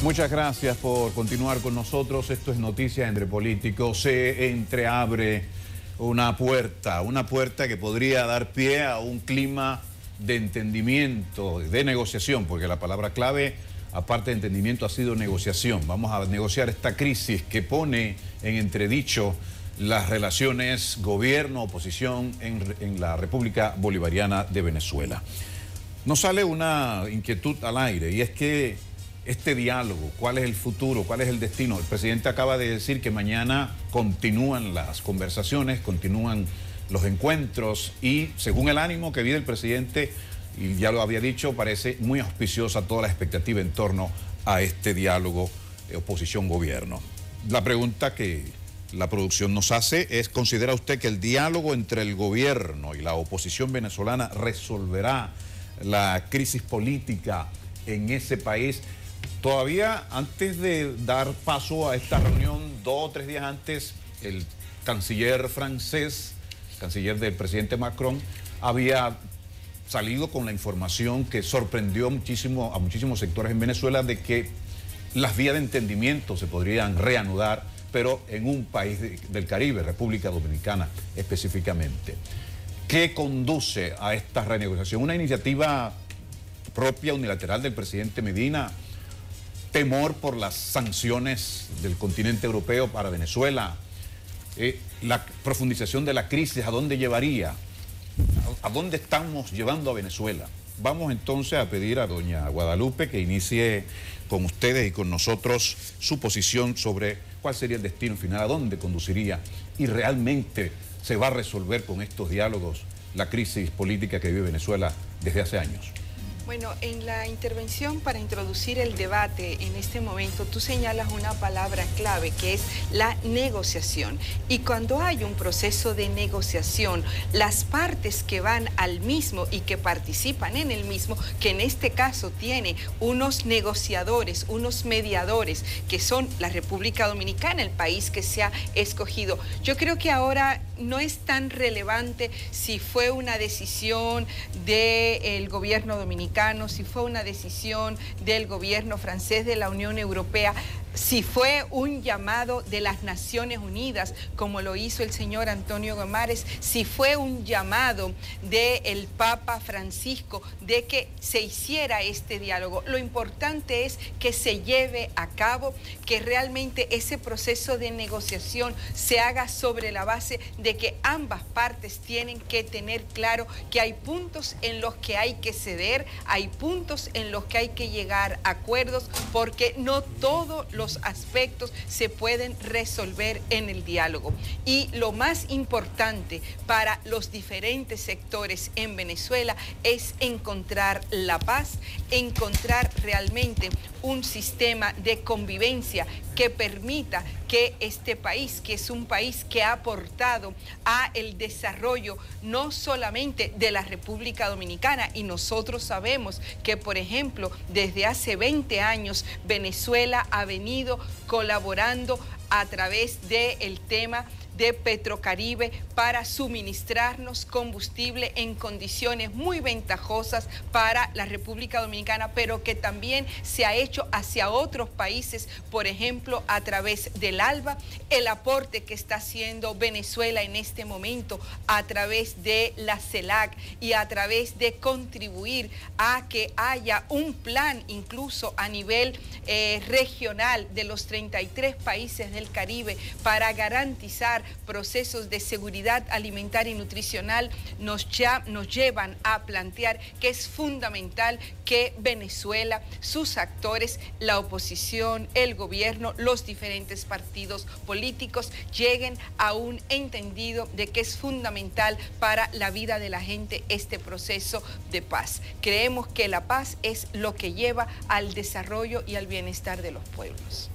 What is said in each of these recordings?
Muchas gracias por continuar con nosotros. Esto es Noticias Entre Políticos. Se entreabre una puerta que podría dar pie a un clima de entendimiento, de negociación, porque la palabra clave, aparte de entendimiento, ha sido negociación. Vamos a negociar esta crisis que pone en entredicho las relaciones gobierno-oposición en la República Bolivariana de Venezuela. Nos sale una inquietud al aire, y es que este diálogo, ¿cuál es el futuro? ¿Cuál es el destino? El presidente acaba de decir que mañana continúan las conversaciones, continúan los encuentros, y según el ánimo que vive el presidente, y ya lo había dicho, parece muy auspiciosa toda la expectativa en torno a este diálogo oposición-gobierno. La pregunta que la producción nos hace es: ¿considera usted que el diálogo entre el gobierno y la oposición venezolana resolverá la crisis política en ese país? Todavía antes de dar paso a esta reunión, 2 o 3 días antes, el canciller francés, canciller del presidente Macron, había salido con la información que sorprendió muchísimo a muchísimos sectores en Venezuela, de que las vías de entendimiento se podrían reanudar, pero en un país del Caribe, República Dominicana específicamente. ¿Qué conduce a esta renegociación? ¿Una iniciativa propia, unilateral del presidente Medina? ¿Temor por las sanciones del continente europeo para Venezuela? La profundización de la crisis, ¿a dónde llevaría? ¿A dónde estamos llevando a Venezuela? Vamos entonces a pedir a doña Guadalupe que inicie con ustedes y con nosotros su posición sobre cuál sería el destino final, a dónde conduciría, y realmente se va a resolver con estos diálogos la crisis política que vive Venezuela desde hace años. Bueno, en la intervención para introducir el debate en este momento, tú señalas una palabra clave, que es la negociación. Y cuando hay un proceso de negociación, las partes que van al mismo y que participan en el mismo, que en este caso tiene unos negociadores, unos mediadores, que son la República Dominicana, el país que se ha escogido. Yo creo que ahora no es tan relevante si fue una decisión del gobierno dominicano, si fue una decisión del gobierno francés, de la Unión Europea, si fue un llamado de las Naciones Unidas, como lo hizo el señor Antonio Guimares, si fue un llamado del Papa Francisco de que se hiciera este diálogo. Lo importante es que se lleve a cabo, que realmente ese proceso de negociación se haga sobre la base de que ambas partes tienen que tener claro que hay puntos en los que hay que ceder, hay puntos en los que hay que llegar a acuerdos, porque no todos los aspectos se pueden resolver en el diálogo. Y lo más importante para los diferentes sectores en Venezuela es encontrar la paz, encontrar realmente un sistema de convivencia que permita que este país, que es un país que ha aportado a el desarrollo no solamente de la República Dominicana, y nosotros sabemos que, por ejemplo, desde hace 20 años Venezuela ha venido colaborando a través del tema de Petrocaribe para suministrarnos combustible en condiciones muy ventajosas para la República Dominicana, pero que también se ha hecho hacia otros países, por ejemplo, a través del ALBA, el aporte que está haciendo Venezuela en este momento a través de la CELAC y a través de contribuir a que haya un plan incluso a nivel regional de los 33 países del Caribe para garantizar procesos de seguridad alimentaria y nutricional, nos llevan a plantear que es fundamental que Venezuela, sus actores, la oposición, el gobierno, los diferentes partidos políticos lleguen a un entendido de que es fundamental para la vida de la gente este proceso de paz. Creemos que la paz es lo que lleva al desarrollo y al bienestar de los pueblos.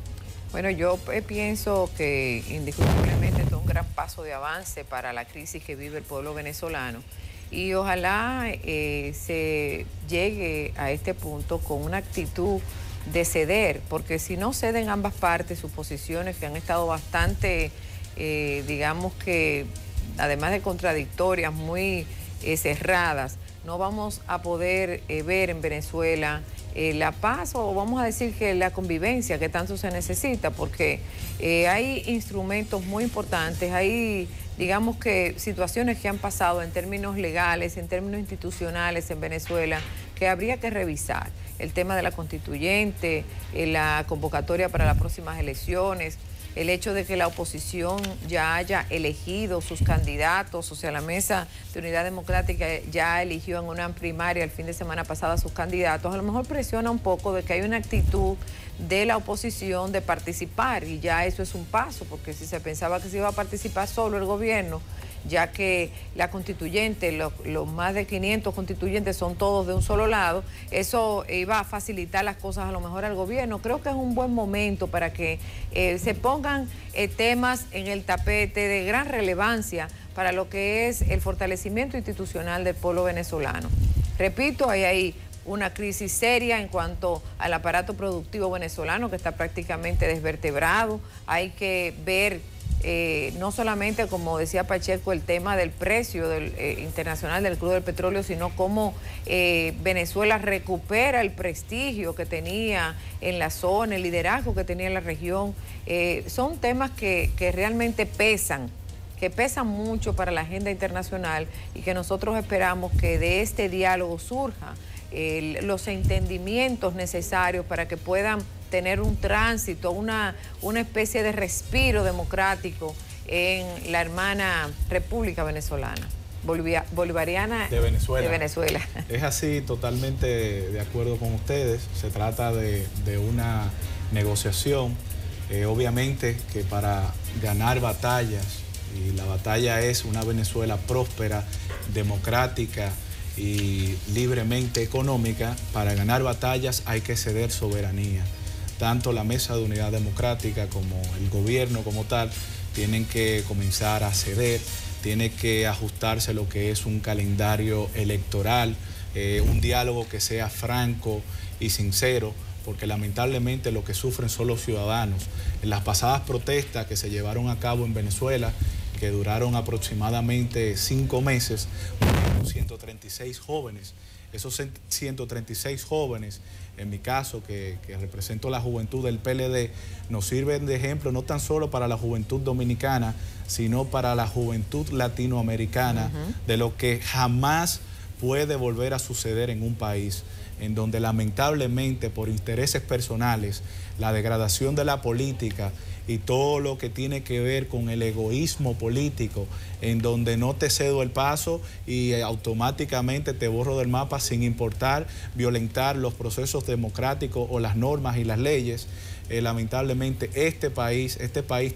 Bueno, yo pienso que indiscutiblemente esto es un gran paso de avance para la crisis que vive el pueblo venezolano, y ojalá se llegue a este punto con una actitud de ceder, porque si no ceden ambas partes sus posiciones, que han estado bastante, digamos que, además de contradictorias, muy cerradas, no vamos a poder ver en Venezuela la paz, o vamos a decir que la convivencia que tanto se necesita, porque hay instrumentos muy importantes, hay, digamos que, situaciones que han pasado en términos legales, en términos institucionales en Venezuela, que habría que revisar. El tema de la constituyente, la convocatoria para las próximas elecciones, el hecho de que la oposición ya haya elegido sus candidatos, o sea, la Mesa de Unidad Democrática ya eligió en una primaria el fin de semana pasada sus candidatos, a lo mejor presiona un poco de que hay una actitud de la oposición de participar, y ya eso es un paso, porque si se pensaba que se iba a participar solo el gobierno, ya que la constituyente, los más de 500 constituyentes son todos de un solo lado, eso iba a facilitar las cosas a lo mejor al gobierno. Creo que es un buen momento para que se pongan temas en el tapete de gran relevancia para lo que es el fortalecimiento institucional del pueblo venezolano. Repito, hay una crisis seria en cuanto al aparato productivo venezolano, que está prácticamente desvertebrado. Hay que ver no solamente, como decía Pacheco, el tema del precio internacional del crudo del petróleo, sino cómo Venezuela recupera el prestigio que tenía en la zona, el liderazgo que tenía en la región. Son temas que realmente pesan, que pesan mucho para la agenda internacional, y que nosotros esperamos que de este diálogo surjan los entendimientos necesarios para que puedan tener un tránsito, una especie de respiro democrático en la hermana República Venezolana, bolivariana de Venezuela. De Venezuela. Es así, totalmente de acuerdo con ustedes. Se trata de una negociación, obviamente que para ganar batallas, y la batalla es una Venezuela próspera, democrática y libremente económica. Para ganar batallas hay que ceder soberanía. Tanto la Mesa de Unidad Democrática como el gobierno como tal tienen que comenzar a ceder, tiene que ajustarse lo que es un calendario electoral, un diálogo que sea franco y sincero, porque lamentablemente lo que sufren son los ciudadanos. En las pasadas protestas que se llevaron a cabo en Venezuela, que duraron aproximadamente 5 meses, murieron 136 jóvenes. Esos 136 jóvenes, en mi caso, que represento la juventud del PLD, nos sirven de ejemplo no tan solo para la juventud dominicana, sino para la juventud latinoamericana, de lo que jamás puede volver a suceder en un país en donde lamentablemente por intereses personales, la degradación de la política y todo lo que tiene que ver con el egoísmo político, en donde no te cedo el paso y automáticamente te borro del mapa sin importar violentar los procesos democráticos o las normas y las leyes. Lamentablemente este país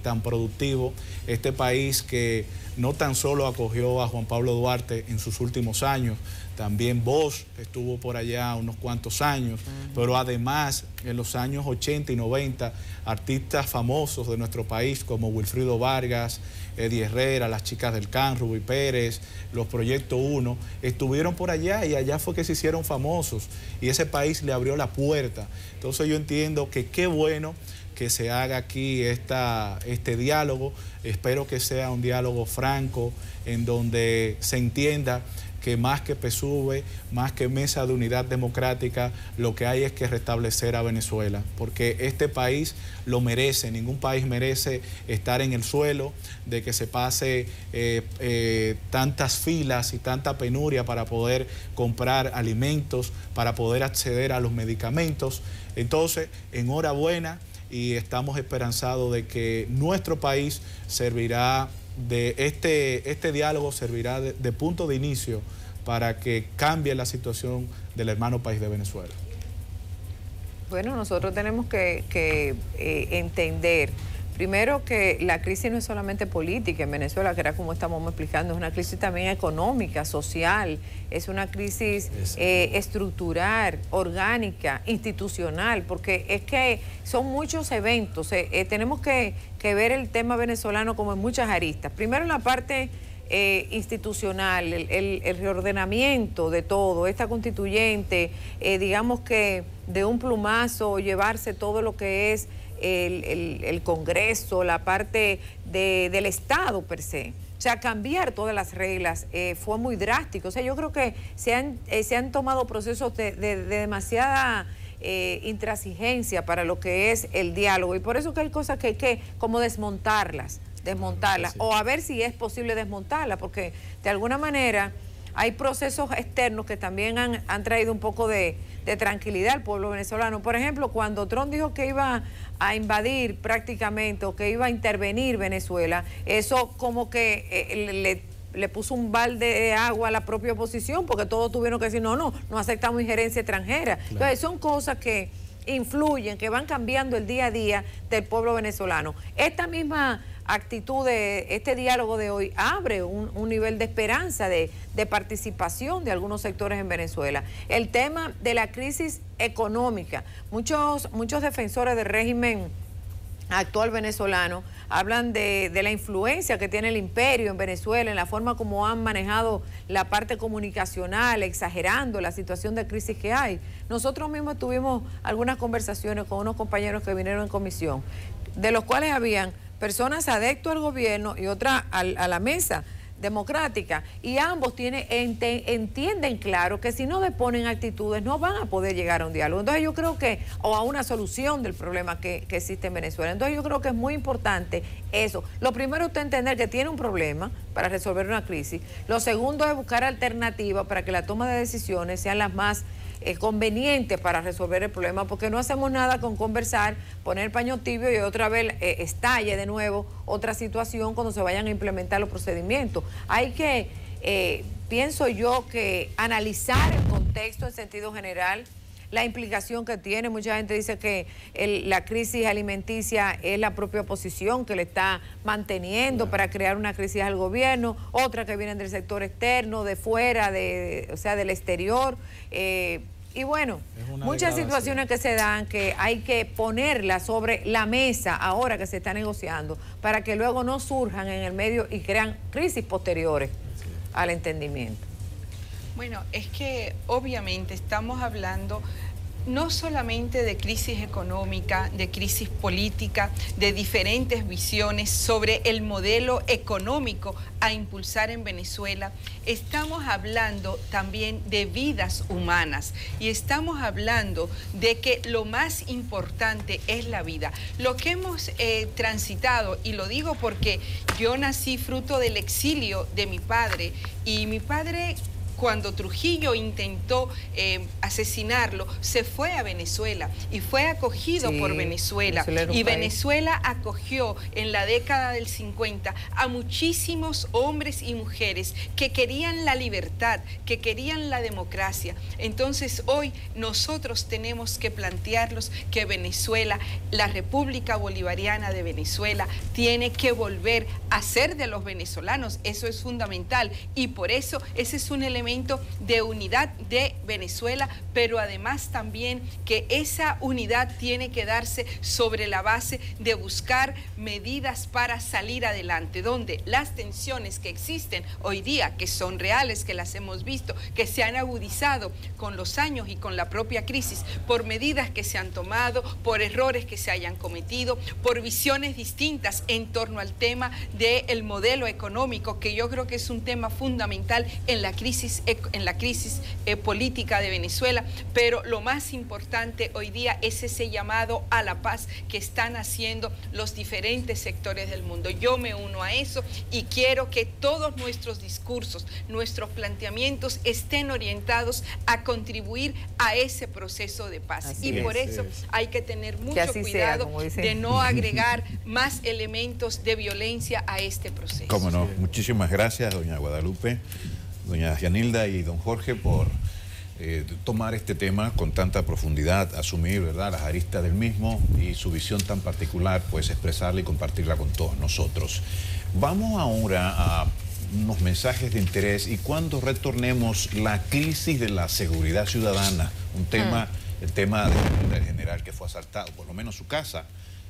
tan productivo, este país que no tan solo acogió a Juan Pablo Duarte en sus últimos años, también Bosch estuvo por allá unos cuantos años, pero además en los años 80 y 90, artistas famosos de nuestro país como Wilfrido Vargas, Eddie Herrera, las chicas del CAN, Rubí Pérez, los Proyecto 1, estuvieron por allá y allá fue que se hicieron famosos y ese país le abrió la puerta. Entonces yo entiendo que qué bueno que se haga aquí este diálogo. Espero que sea un diálogo franco en donde se entienda que más que PSUV, más que Mesa de Unidad Democrática, lo que hay es que restablecer a Venezuela, porque este país lo merece. Ningún país merece estar en el suelo, de que se pase tantas filas y tanta penuria para poder comprar alimentos, para poder acceder a los medicamentos. Entonces, enhorabuena, y estamos esperanzados de que nuestro país servirá de este diálogo, servirá de punto de inicio para que cambie la situación del hermano país de Venezuela. Bueno, nosotros tenemos que entender, primero, que la crisis no es solamente política en Venezuela, que era como estamos explicando, es una crisis también económica, social, es una crisis estructural, orgánica, institucional, porque es que son muchos eventos. Tenemos que ver el tema venezolano como en muchas aristas. Primero, en la parte institucional, el reordenamiento de todo, esta constituyente, digamos que de un plumazo llevarse todo lo que es el Congreso, la parte del Estado per se. O sea, cambiar todas las reglas fue muy drástico. O sea, yo creo que se han tomado procesos de demasiada intransigencia para lo que es el diálogo. Y por eso que hay cosas que hay que como desmontarlas, o a ver si es posible desmontarlas, porque de alguna manera hay procesos externos que también han traído un poco de tranquilidad al pueblo venezolano. Por ejemplo, cuando Trump dijo que iba a invadir prácticamente o que iba a intervenir Venezuela, eso como que le puso un balde de agua a la propia oposición, porque todos tuvieron que decir, no aceptamos injerencia extranjera. Claro. Entonces son cosas que influyen, que van cambiando el día a día del pueblo venezolano. Esta misma actitud de este diálogo de hoy abre un nivel de esperanza, de participación de algunos sectores en Venezuela. El tema de la crisis económica, muchos defensores del régimen actual venezolano hablan de la influencia que tiene el imperio en Venezuela, en la forma como han manejado la parte comunicacional, exagerando la situación de crisis que hay. Nosotros mismos tuvimos algunas conversaciones con unos compañeros que vinieron en comisión, de los cuales habían personas adeptas al gobierno y otras a la mesa democrática, y ambos entienden claro que si no deponen actitudes no van a poder llegar a un diálogo. Entonces yo creo que, o a una solución del problema que existe en Venezuela. Entonces yo creo que es muy importante eso. Lo primero es usted entender que tiene un problema para resolver una crisis. Lo segundo es buscar alternativas para que la toma de decisiones sean las más conveniente para resolver el problema, porque no hacemos nada con conversar, poner paño tibio y otra vez estalle de nuevo otra situación cuando se vayan a implementar los procedimientos. Hay que, pienso yo, que analizar el contexto en sentido general, la implicación que tiene. Mucha gente dice que la crisis alimenticia es la propia oposición que le está manteniendo para crear una crisis al gobierno, otra que viene del sector externo, de fuera, o sea, del exterior. Y bueno, muchas situaciones que se dan que hay que ponerlas sobre la mesa ahora que se está negociando para que luego no surjan en el medio y crean crisis posteriores al entendimiento. Bueno, es que obviamente estamos hablando no solamente de crisis económica, de crisis política, de diferentes visiones sobre el modelo económico a impulsar en Venezuela. Estamos hablando también de vidas humanas y estamos hablando de que lo más importante es la vida. Lo que hemos transitado, y lo digo porque yo nací fruto del exilio de mi padre, y mi padre, cuando Trujillo intentó asesinarlo, se fue a Venezuela y fue acogido por Venezuela. Y Venezuela acogió en la década del 50 a muchísimos hombres y mujeres que querían la libertad, que querían la democracia. Entonces hoy nosotros tenemos que plantearlos que Venezuela, la República Bolivariana de Venezuela, tiene que volver a ser de los venezolanos. Eso es fundamental y por eso ese es un elemento de unidad de Venezuela, pero además también que esa unidad tiene que darse sobre la base de buscar medidas para salir adelante, donde las tensiones que existen hoy día, que son reales, que las hemos visto, que se han agudizado con los años y con la propia crisis, por medidas que se han tomado, por errores que se hayan cometido, por visiones distintas en torno al tema del modelo económico, que yo creo que es un tema fundamental en la crisis política de Venezuela, pero lo más importante hoy día es ese llamado a la paz que están haciendo los diferentes sectores del mundo. Yo me uno a eso y quiero que todos nuestros discursos, nuestros planteamientos estén orientados a contribuir a ese proceso de paz. Así y por eso hay que tener mucho cuidado de no agregar más elementos de violencia a este proceso. Cómo no, muchísimas gracias, doña Guadalupe, doña Yanilda y don Jorge, por tomar este tema con tanta profundidad, asumir, ¿verdad?, las aristas del mismo y su visión tan particular, pues expresarla y compartirla con todos nosotros. Vamos ahora a unos mensajes de interés y cuando retornemos, la crisis de la seguridad ciudadana, un tema, el tema del general que fue asaltado, por lo menos su casa,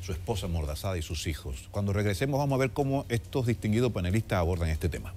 su esposa amordazada y sus hijos. Cuando regresemos vamos a ver cómo estos distinguidos panelistas abordan este tema.